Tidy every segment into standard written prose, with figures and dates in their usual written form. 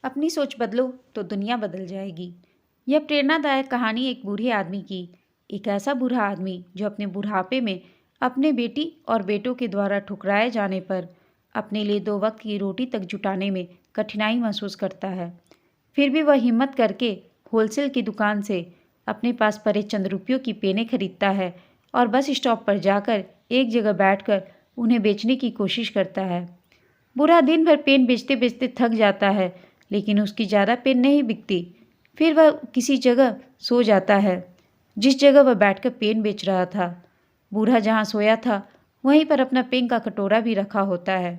अपनी सोच बदलो तो दुनिया बदल जाएगी। यह प्रेरणादायक कहानी एक बूढ़े आदमी की। एक ऐसा बूढ़ा आदमी जो अपने बुढ़ापे में अपने बेटी और बेटों के द्वारा ठुकराए जाने पर अपने लिए 2 वक्त की रोटी तक जुटाने में कठिनाई महसूस करता है। फिर भी वह हिम्मत करके होलसेल की दुकान से अपने पास पड़े चंद रुपयों की पेनें खरीदता है और बस स्टॉप पर जाकर एक जगह बैठकर उन्हें बेचने की कोशिश करता है। बूढ़ा दिन भर पेन बेचते बेचते थक जाता है, लेकिन उसकी ज़्यादा पेन नहीं बिकती। फिर वह किसी जगह सो जाता है जिस जगह वह बैठकर पेन बेच रहा था। बूढ़ा जहाँ सोया था वहीं पर अपना पेन का कटोरा भी रखा होता है।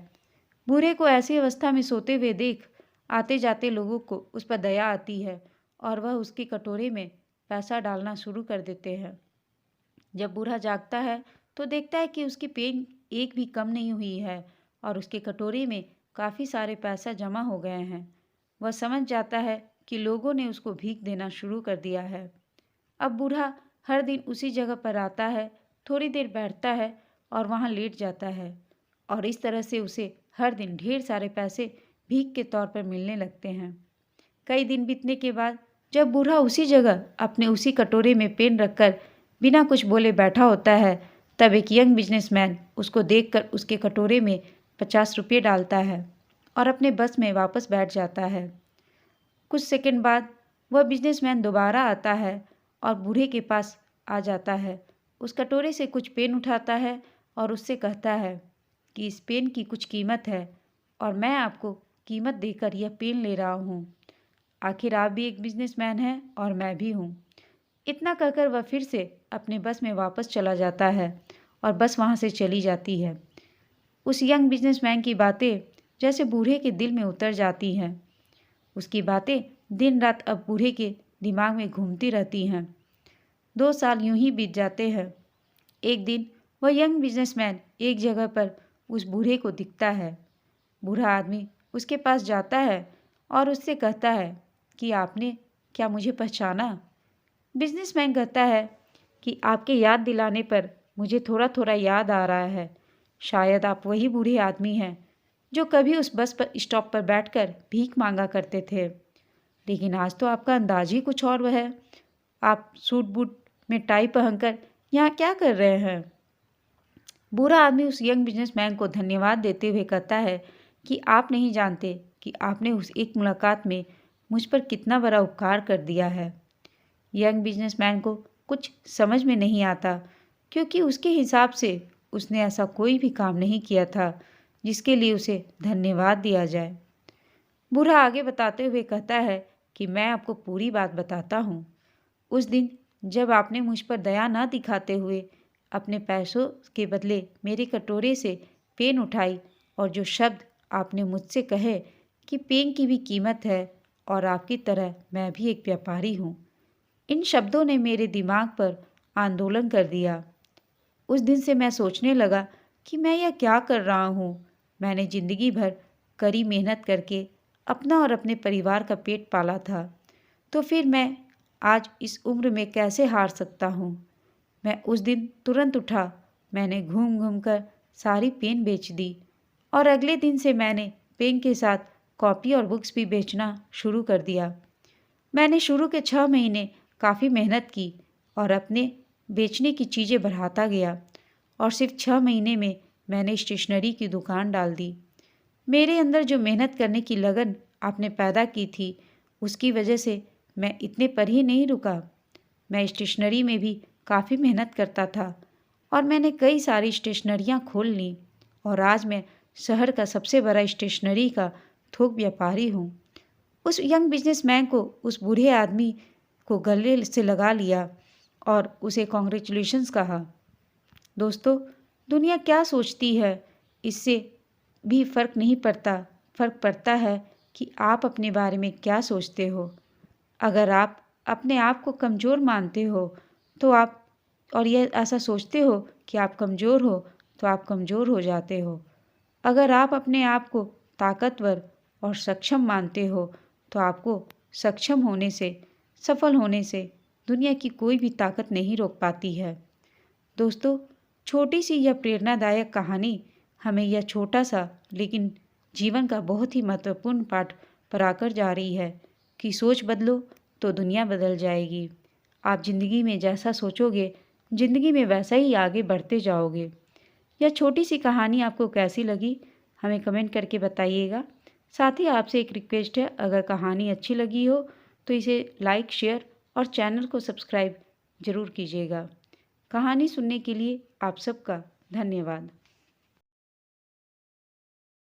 बूढ़े को ऐसी अवस्था में सोते हुए देख आते जाते लोगों को उस पर दया आती है और वह उसके कटोरे में पैसा डालना शुरू कर देते हैं। जब बूढ़ा जागता है तो देखता है कि उसकी पेन एक भी कम नहीं हुई है और उसके कटोरे में काफ़ी सारे पैसा जमा हो गए हैं। वह समझ जाता है कि लोगों ने उसको भीख देना शुरू कर दिया है। अब बूढ़ा हर दिन उसी जगह पर आता है, थोड़ी देर बैठता है और वहाँ लेट जाता है और इस तरह से उसे हर दिन ढेर सारे पैसे भीख के तौर पर मिलने लगते हैं। कई दिन बीतने के बाद जब बूढ़ा उसी जगह अपने उसी कटोरे में पेन रखकर बिना कुछ बोले बैठा होता है, तब एक यंग बिजनेसमैन उसको देखकर उसके कटोरे में 50 रुपये डालता है और अपने बस में वापस बैठ जाता है। कुछ सेकंड बाद वह बिजनेसमैन दोबारा आता है और बूढ़े के पास आ जाता है। उस कटोरे से कुछ पेन उठाता है और उससे कहता है कि इस पेन की कुछ कीमत है और मैं आपको कीमत देकर यह पेन ले रहा हूँ। आखिर आप भी एक बिजनेसमैन हैं और मैं भी हूँ। इतना कहकर वह फिर से अपने बस में वापस चला जाता है और बस वहाँ से चली जाती है। उस यंग बिजनेसमैन की बातें जैसे बूढ़े के दिल में उतर जाती हैं। उसकी बातें दिन रात अब बूढ़े के दिमाग में घूमती रहती हैं। 2 साल यूं ही बीत जाते हैं। एक दिन वह यंग बिजनेसमैन एक जगह पर उस बूढ़े को दिखता है। बूढ़ा आदमी उसके पास जाता है और उससे कहता है कि आपने क्या मुझे पहचाना? बिजनेसमैन कहता है कि आपके याद दिलाने पर मुझे थोड़ा थोड़ा याद आ रहा है। शायद आप वही बूढ़े आदमी हैं जो कभी उस बस पर स्टॉप पर बैठकर भीख मांगा करते थे। लेकिन आज तो आपका अंदाज ही कुछ और है। आप सूट बूट में टाई पहनकर यहाँ क्या कर रहे हैं? बूढ़ा आदमी उस यंग बिजनेसमैन को धन्यवाद देते हुए कहता है कि आप नहीं जानते कि आपने उस एक मुलाकात में मुझ पर कितना बड़ा उपकार कर दिया है। यंग बिजनेसमैन को कुछ समझ में नहीं आता, क्योंकि उसके हिसाब से उसने ऐसा कोई भी काम नहीं किया था जिसके लिए उसे धन्यवाद दिया जाए। बूढ़ा आगे बताते हुए कहता है कि मैं आपको पूरी बात बताता हूँ। उस दिन जब आपने मुझ पर दया न दिखाते हुए अपने पैसों के बदले मेरे कटोरे से पेन उठाई और जो शब्द आपने मुझसे कहे कि पेन की भी कीमत है और आपकी तरह मैं भी एक व्यापारी हूँ, इन शब्दों ने मेरे दिमाग पर आंदोलन कर दिया। उस दिन से मैं सोचने लगा कि मैं यह क्या कर रहा हूँ। मैंने ज़िंदगी भर कड़ी मेहनत करके अपना और अपने परिवार का पेट पाला था, तो फिर मैं आज इस उम्र में कैसे हार सकता हूँ। मैं उस दिन तुरंत उठा, मैंने घूम घूम कर सारी पेन बेच दी और अगले दिन से मैंने पेन के साथ कॉपी और बुक्स भी बेचना शुरू कर दिया। मैंने शुरू के 6 महीने काफ़ी मेहनत की और अपने बेचने की चीज़ें बढ़ाता गया और सिर्फ 6 महीने में मैंने स्टेशनरी की दुकान डाल दी। मेरे अंदर जो मेहनत करने की लगन आपने पैदा की थी, उसकी वजह से मैं इतने पर ही नहीं रुका। मैं स्टेशनरी में भी काफ़ी मेहनत करता था और मैंने कई सारी स्टेशनरियाँ खोल लीं और आज मैं शहर का सबसे बड़ा स्टेशनरी का थोक व्यापारी हूँ। उस यंग बिजनेसमैन को उस बूढ़े आदमी को गले से लगा लिया और उसे कॉन्ग्रेचुलेशंस कहा। दोस्तों, दुनिया क्या सोचती है इससे भी फ़र्क नहीं पड़ता। फ़र्क पड़ता है कि आप अपने बारे में क्या सोचते हो। अगर आप अपने आप को कमज़ोर मानते हो तो आप और यह ऐसा सोचते हो कि आप कमज़ोर हो तो आप कमज़ोर हो जाते हो। अगर आप अपने आप को ताकतवर और सक्षम मानते हो तो आपको सक्षम होने से, सफल होने से दुनिया की कोई भी ताकत नहीं रोक पाती है। दोस्तों, छोटी सी यह प्रेरणादायक कहानी हमें यह छोटा सा लेकिन जीवन का बहुत ही महत्वपूर्ण पाठ पर आकर जा रही है कि सोच बदलो तो दुनिया बदल जाएगी। आप ज़िंदगी में जैसा सोचोगे, ज़िंदगी में वैसा ही आगे बढ़ते जाओगे। यह छोटी सी कहानी आपको कैसी लगी, हमें कमेंट करके बताइएगा। साथ ही आपसे एक रिक्वेस्ट है, अगर कहानी अच्छी लगी हो तो इसे लाइक, शेयर और चैनल को सब्सक्राइब ज़रूर कीजिएगा। कहानी सुनने के लिए आप सबका धन्यवाद।